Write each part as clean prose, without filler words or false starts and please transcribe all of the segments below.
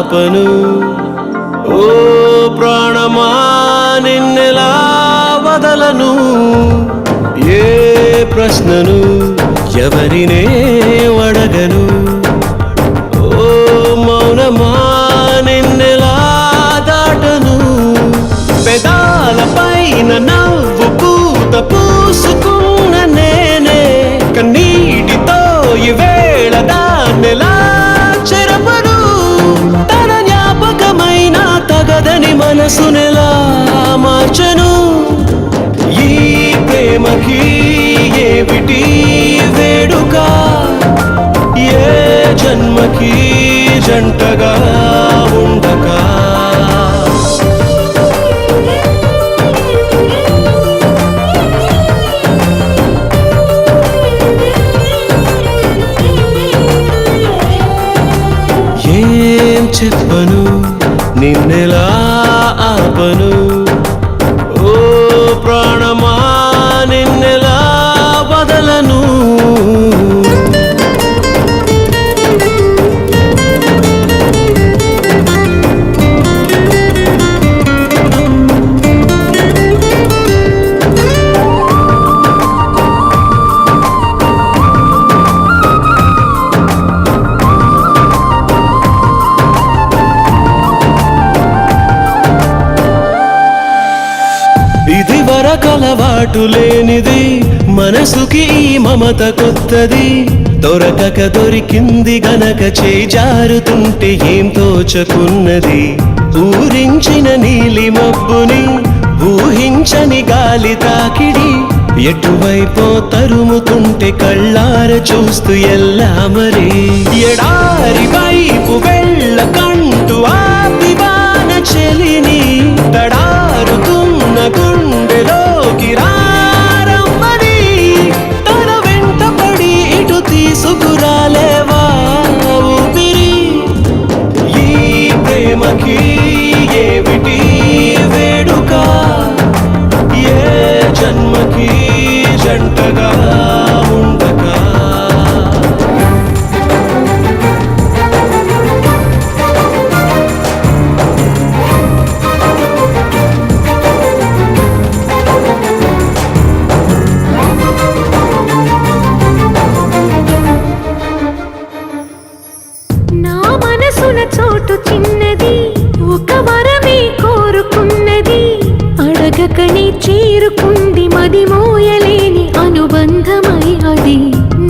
ఆపను. ఓ ప్రాణమా నిన్నెలా వదలను, ఏ ప్రశ్నను ఎవరినే అడగను. ఓ మౌనమా నిన్నెలా దాటను, పెదాలపైన నవ్వు పూత పూసుకున్న నేనే కన్నీటితో ఈవేళ దాన్నెలా చెరపను. తన జ్ఞాపకమైన తగదని మనసునెలా మార్చను. ఈ ప్రేమకి ఏమిటి వేడుక, ఏ జన్మకి జంటగా ఉండక. ఏం చెప్పను నిన్నెలా ఆపను, ఓ ప్రాణమా నిన్నెలా వదలను. ఇది వరకలవాటు లేనిది, మనసుకి ఈ మమత కొత్తది. దొరకక దొరికింది గనక చేయి జారుతుంటే ఏం తోచకున్నది. ఊరించిన నీలి మబ్బుని ఊహించని గాలి తాకిడి, ఎటువైపో తరుముతుంటే కళ్ళార చూస్తూ ఎల్లా మరి. ఎడారి వైపు వెళ్ళకంటూ ఆపివాన చెలిని తడారుతున్న గుండెలోకి రారమ్మని. తన వెంట పడి ఇటు తీసుకురాలేవా ఊపిరి. ఈ ప్రేమకి ఏమిటి వేడుక, ఏ జన్మకి జంటగా ఉండక. నా మనసున చోటు చిన్నది, ఒక వరమే కోరుకున్నది. అడగకనే చేరుకుంది మది మోయలేని అనుబంధమై అది.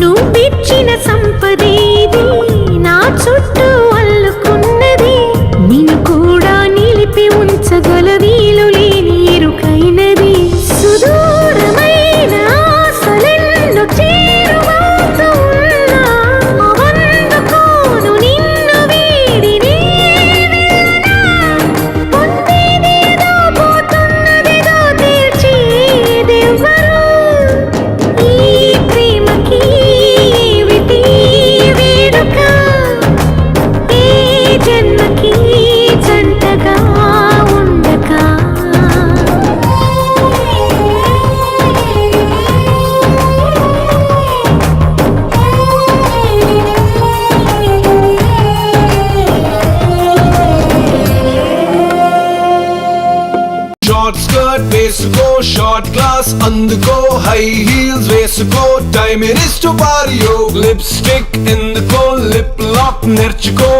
నువ్విచ్చిన సంపదేది నా చుట్టూ అల్లుకున్నది. నిన్ను కూడా నిలిపి ఉంచగల వీలు లేని ఇరుకైనది. సుదూరమైన ఆశలెన్నో చేరువవుతూ ఉన్నా అవందుకోను నిన్ను వీడి నేనెలా. పొందేదేదో పోతున్నదేదో తీర్చేదెవ్వరు. ఈ ప్రేమకి ఏమిటి వేడుక, ఏ జన్మకి జంటగా ఉండక. షార్ట్ స్కర్ట్ వేసుకో, షార్ట్ గ్లాస్ అందుకో, హై హీల్స్ వేసుకో, టైం ఇస్ టు పారియో. లిప్స్టిక్ ఎందుకో, లిప్ లాక్ నేర్చుకో.